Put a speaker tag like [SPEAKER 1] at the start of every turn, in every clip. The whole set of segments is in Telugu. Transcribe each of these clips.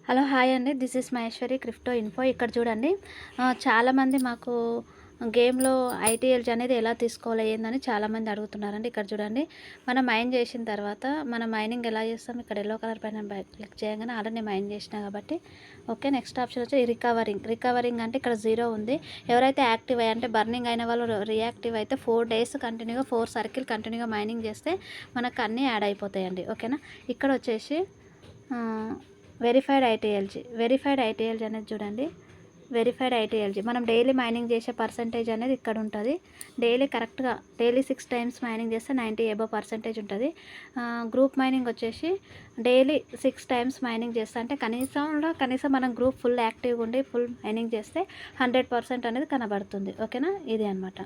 [SPEAKER 1] హలో హాయ్ అండి. This is Maheshwari crypto info. ఇక్కడ చూడండి, చాలామంది మాకు గేమ్లో ఐటీఎల్జీ అనేది ఎలా తీసుకోవాలి ఏందని చాలామంది అడుగుతున్నారండి. ఇక్కడ చూడండి, మనం మైన్ చేసిన తర్వాత మనం మైనింగ్ ఎలా చేస్తాం, ఇక్కడ ఎల్లో కలర్ పైన క్లిక్ చేయగానే ఆల్రెడీ మైన్ చేసినా కాబట్టి ఓకే. నెక్స్ట్ ఆప్షన్ వచ్చి రికవరింగ్ అంటే ఇక్కడ 0 ఉంది. ఎవరైతే యాక్టివ్ అయ్యి అంటే బర్నింగ్ అయిన వాళ్ళు రియాక్టివ్ అయితే 4 డేస్ కంటిన్యూగా 4 సర్కిల్ కంటిన్యూగా మైనింగ్ చేస్తే మనకు అన్నీ యాడ్ అయిపోతాయండి. ఓకేనా. ఇక్కడ వచ్చేసి వెరిఫైడ్ ఐటీఎల్జీ అనేది చూడండి. వెరిఫైడ్ ఐటీఎల్జీ మనం డైలీ మైనింగ్ చేసే పర్సంటేజ్ అనేది ఇక్కడ ఉంటుంది. డైలీ 6 టైమ్స్ మైనింగ్ చేస్తే 90 అబవ్ పర్సంటేజ్ ఉంటుంది. గ్రూప్ మైనింగ్ వచ్చేసి డైలీ 6 టైమ్స్ మైనింగ్ చేస్తే అంటే కనీసం మనం గ్రూప్ ఫుల్ యాక్టివ్గా ఉండి ఫుల్ మైనింగ్ చేస్తే 100% అనేది కనబడుతుంది. ఓకేనా. ఇది అనమాట.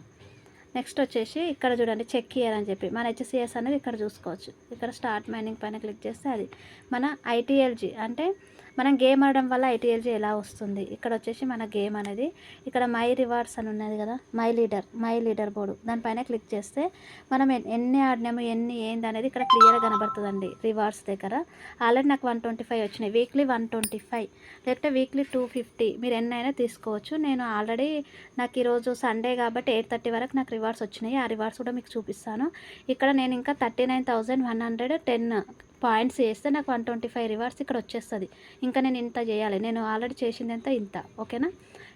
[SPEAKER 1] నెక్స్ట్ వచ్చేసి ఇక్కడ చూడండి, చెక్ ఇయర్ అని చెప్పి మన హెచ్సిఎస్ అనేది ఇక్కడ చూసుకోవచ్చు. ఇక్కడ స్టార్ట్ మైనింగ్ పైన క్లిక్ చేస్తే అది మన ఐటీఎల్జీ అంటే మనం గేమ్ ఆడడం వల్ల ఐటీఎల్జీ ఎలా వస్తుంది. ఇక్కడ వచ్చేసి మన గేమ్ అనేది ఇక్కడ మై రివార్డ్స్ అని ఉన్నది కదా, మై లీడర్ బోర్డు దానిపైన క్లిక్ చేస్తే మనం ఎన్ని ఆడినాము ఏంది అనేది ఇక్కడ క్లియర్గా కనబడుతుందండి. రివార్డ్స్ దగ్గర ఆల్రెడీ నాకు 125 వచ్చినాయి. వీక్లీ 125 లేకపోతే వీక్లీ 250 మీరు ఎన్నైనా తీసుకోవచ్చు. నేను ఆల్రెడీ నాకు ఈరోజు సండే కాబట్టి 8:30 వరకు నాకు రివార్డ్స్ వచ్చినాయి. ఆ రివార్డ్స్ కూడా మీకు చూపిస్తాను. ఇక్కడ నేను ఇంకా 39,110 పాయింట్స్ చేస్తే నాకు 125 రివార్డ్స్ ఇక్కడ వచ్చేస్తుంది. ఇంకా నేను ఇంత చేయాలి, నేను ఆల్రెడీ చేసింది ఎంత ఇంత. ఓకేనా.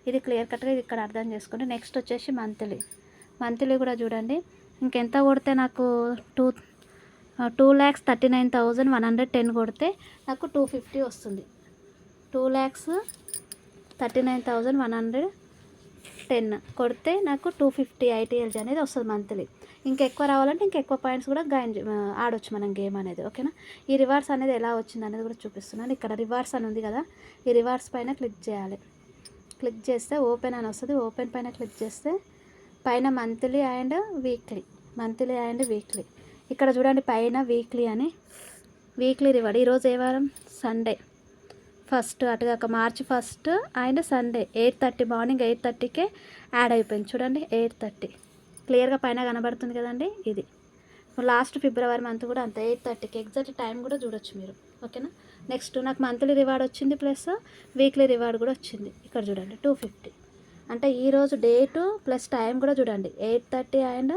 [SPEAKER 1] ఇది క్లియర్ కట్గా ఇది ఇక్కడ అర్థం చేసుకోండి. నెక్స్ట్ వచ్చేసి మంత్లీ కూడా చూడండి, ఇంకెంత కొడితే నాకు 2,39,110 కొడితే నాకు 250 వస్తుంది. 2,39,110 కొడితే నాకు 250 ఐటీఎల్జీ అనేది వస్తుంది మంత్లీ. ఇంకెక్కువ రావాలంటే ఇంకెక్కువ పాయింట్స్ కూడా ఆడొచ్చు మనం గేమ్ అనేది. ఓకేనా. ఈ రివార్డ్స్ అనేది ఎలా వచ్చింది అనేది కూడా చూపిస్తున్నాను. ఇక్కడ రివార్డ్స్ అని ఉంది కదా, ఈ రివార్డ్స్ పైన క్లిక్ చేయాలి. క్లిక్ చేస్తే ఓపెన్ అని వస్తుంది. ఓపెన్ పైన క్లిక్ చేస్తే పైన మంత్లీ అండ్ వీక్లీ ఇక్కడ చూడండి, పైన వీక్లీ రివార్డ్. ఈరోజు ఏ వారం, సండే ఫస్ట్, అటుగాక మార్చి 1 అండ్ సండే 8:30 మార్నింగ్ 8:30కే యాడ్ అయిపోయింది. చూడండి 8:30 క్లియర్గా పైన కనబడుతుంది కదండి. ఇది లాస్ట్ ఫిబ్రవరి మంత్ కూడా అంతే 8:30కి ఎగ్జాక్ట్ టైం కూడా చూడొచ్చు మీరు. ఓకేనా. నెక్స్ట్ నాకు మంత్లీ రివార్డ్ వచ్చింది ప్లస్ వీక్లీ రివార్డ్ కూడా వచ్చింది. ఇక్కడ చూడండి 250 అంటే ఈరోజు డేటు ప్లస్ టైం కూడా చూడండి 8:30 అండ్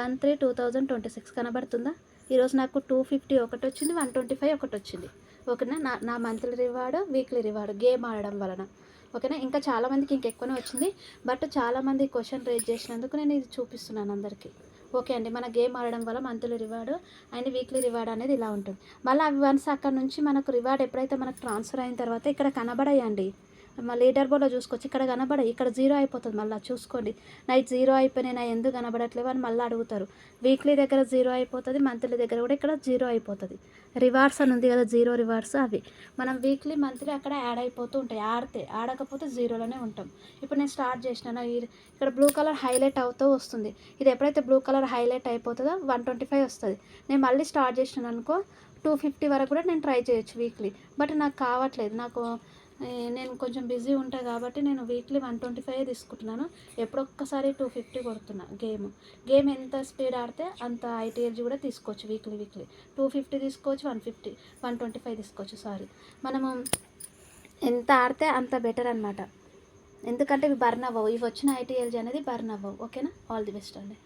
[SPEAKER 1] 1/3/2026 కనబడుతుందా. ఈరోజు నాకు 250 ఒకటి వచ్చింది, 125 ఒకటి వచ్చింది. ఓకేనా. నా monthly reward weekly reward game ఆడడం వలన. ఓకేనా. ఇంకా చాలామందికి ఇంకెక్కువనే వచ్చింది, బట్ చాలామంది క్వశ్చన్ రేజ్ చేసినందుకు నేను ఇది చూపిస్తున్నాను అందరికీ. ఓకే అండి. మన గేమ్ ఆడడం వల్ల monthly reward and weekly reward అనేది ఇలా ఉంటుంది. మళ్ళీ అవి వన్స్ అక్కడ నుంచి మనకు రివార్డ్ ఎప్పుడైతే మనకు ట్రాన్స్ఫర్ అయిన తర్వాత ఇక్కడ కనబడాయండి. మా లీడర్ బోర్డ్లో చూసుకోవచ్చు. ఇక్కడ కనబడాయి, ఇక్కడ 0 అయిపోతుంది. మళ్ళీ చూసుకోండి, నైట్ 0 అయిపోయినాయి, నా ఎందుకు కనబడట్లేవు అని మళ్ళీ అడుగుతారు. వీక్లీ దగ్గర 0 అయిపోతుంది, మంత్లీ దగ్గర కూడా ఇక్కడ 0 అయిపోతుంది. రివార్డ్స్ అని ఉంది కదా, 0 రివార్డ్స్ అవి మనం వీక్లీ మంత్లీ అక్కడ యాడ్ అయిపోతూ ఉంటాయి. ఆడకపోతే 0లోనే ఉంటాం. ఇప్పుడు నేను స్టార్ట్ చేసినాను, ఇక్కడ బ్లూ కలర్ హైలైట్ అవుతూ వస్తుంది. ఇది ఎప్పుడైతే బ్లూ కలర్ హైలైట్ అయిపోతుందో 125 వస్తుంది. నేను మళ్ళీ స్టార్ట్ చేసినాను అనుకో 250 వరకు కూడా నేను ట్రై చేయొచ్చు వీక్లీ. బట్ నాకు కావట్లేదు, నేను కొంచెం బిజీ ఉంటాను కాబట్టి నేను వీక్లీ 125 తీసుకుంటున్నాను. ఎప్పుడొక్కసారి 250 కొడుతున్నా. గేమ్ ఎంత స్పీడ్ ఆడితే అంత ఐటీఎల్జీ కూడా తీసుకోవచ్చు. వీక్లీ 250 తీసుకోవచ్చు, 150 125 తీసుకోవచ్చు. మనము ఎంత ఆడితే అంత బెటర్ అనమాట. ఎందుకంటే ఇవి బర్న్ అవ్వవు. ఇవి వచ్చిన ఐటీఎల్జీ అనేది బర్న్ అవ్వవు. ఓకేనా. ఆల్ ది బెస్ట్ అండి.